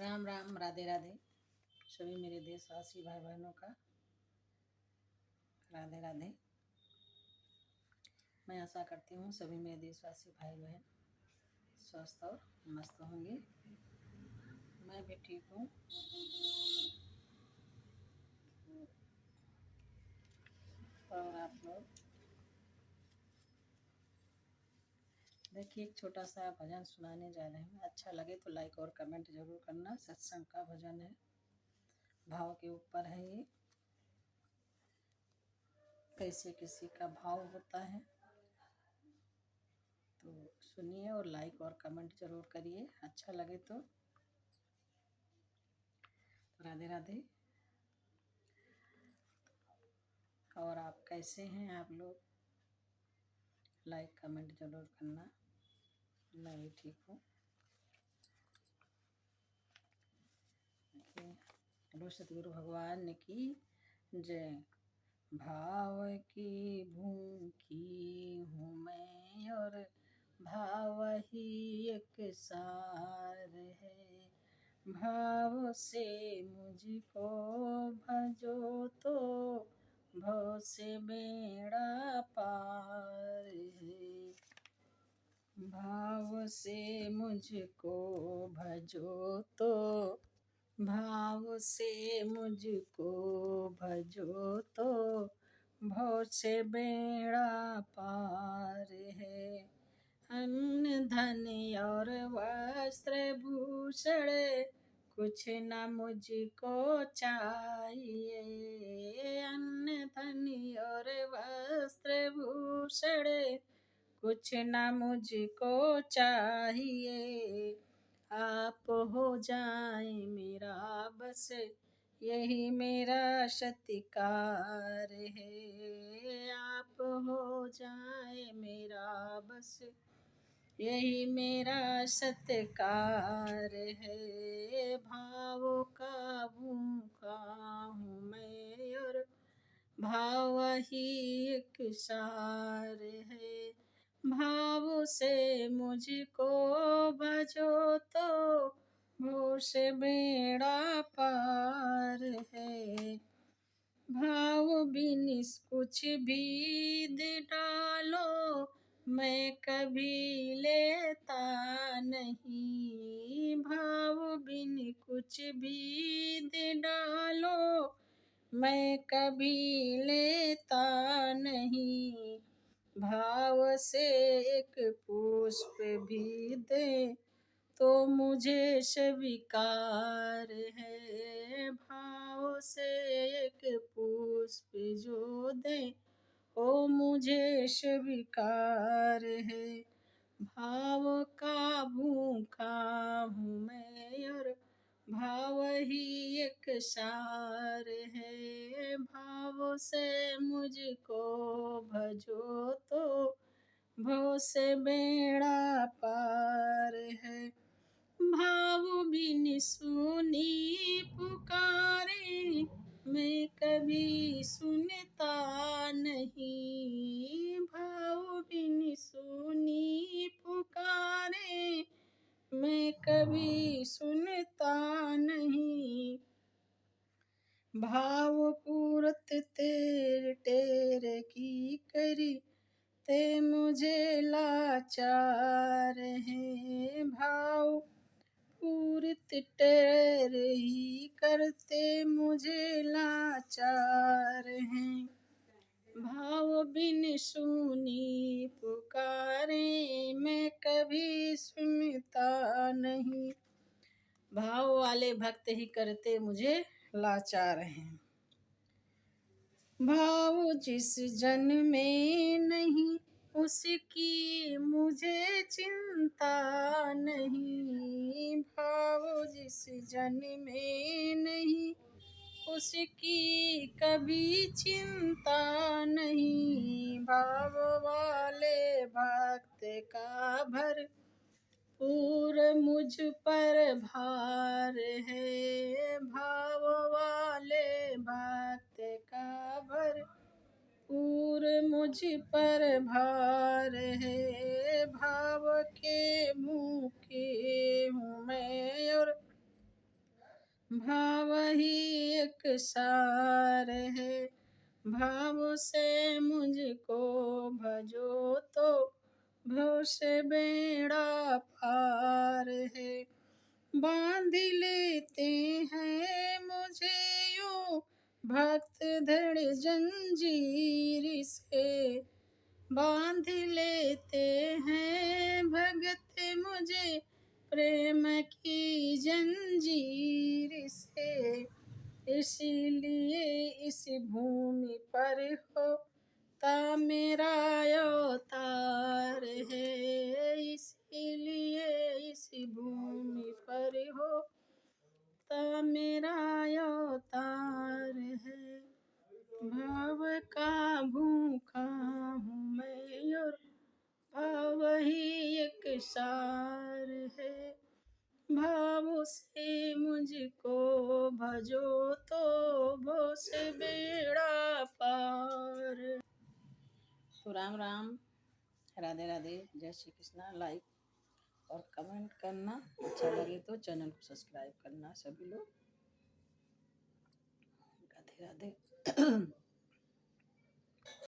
राम राम, राधे राधे। सभी मेरे देशवासी भाई बहनों का राधे राधे। मैं आशा करती हूँ सभी मेरे देशवासी भाई बहन स्वस्थ और मस्त होंगे। मैं भी ठीक हूँ। और आप लोग देखिए, एक छोटा सा भजन सुनाने जा रहे हैं। अच्छा लगे तो लाइक और कमेंट जरूर करना। सत्संग का भजन है, भाव के ऊपर है ये। कैसे किसी का भाव होता है तो सुनिए और लाइक और कमेंट जरूर करिए। अच्छा लगे तो राधे राधे। और आप कैसे हैं आप लोग? लाइक कमेंट जरूर करना। मैं भी ठीक हूँ। बोलो सतगुरु भगवान की जय। भाव की भूखी हूँ मैं और भाव ही एक सार है। भाव से मुझको भजो तो भव से बेड़ा पार है। भाव से मुझको भजो तो भाव से मुझको भजो तो भव से बेड़ा पार है। अन्न धन और वस्त्र भूषण कुछ न मुझको चाहिए। अन्न धन और वस्त्र भूषण कुछ न मुझको चाहिए। आप हो जाए मेरा बस यही मेरा सत्कार है। आप हो जाए मेरा बस यही मेरा सत्कार है। भावों का भूखा हूँ मैं और भाव ही एक सार है। भाव से मुझको भजो तो भव से बेड़ा पार है। भाव बिन कुछ भी दे डालो मैं कभी लेता नहीं। भाव बिन कुछ भी दे डालो मैं कभी लेता नहीं। भाव से एक पुष्प भी दे तो मुझे स्वीकार है। भाव से एक पुष्प जो दे ओ मुझे स्वीकार है। भाव का भूखा हूँ मैं और भाव ही एक सार है। भाव से मुझको भजो तो भव से बेड़ा पार है। भाव बिन सुनी पुकारे मैं कभी सुनता नहीं। भाव बिन सुनी पुकारे मैं कभी सुनता नहीं। भाव पूरत तेरे टेर की करी ते मुझे लाचार है। भाव पूरित टेर ही करते मुझे लाचार हैं। भाव बिन सुनी पुकारे मैं कभी सुनता नहीं। भाव वाले भक्त ही करते मुझे लाचार हैं। भाव जिस जन में नहीं उसकी मुझे चिंता नहीं। भाव जिस जन में नहीं उसकी कभी चिंता नहीं। भाव वाले भक्त का भर पूर मुझ पर भार है। भाव वाले भक्त का भर पूर मुझ पर भार है। भाव के भूखे हूँ मैं और सार है। भाव से मुझको भजो तो भव से बेड़ा पार है। बांध लेते हैं मुझे यूं भक्त धड़ जंजीर से, बांध लेते हैं भगत मुझे प्रेम की जंजीर से। इसीलिए इस भूमि पर होता मेरा अवतार है। इसीलिए इस भूमि पर होता मेरा अवतार है। भाव का भूखा हूँ मैं और भाव ही एक सार है। भाव से मुझको भजो तो भव से बेड़ा पार। तो राम राम, राधे राधे, जय श्री कृष्णा। लाइक और कमेंट करना, अच्छा लगे तो चैनल को सब्सक्राइब करना सभी लोग। राधे राधे।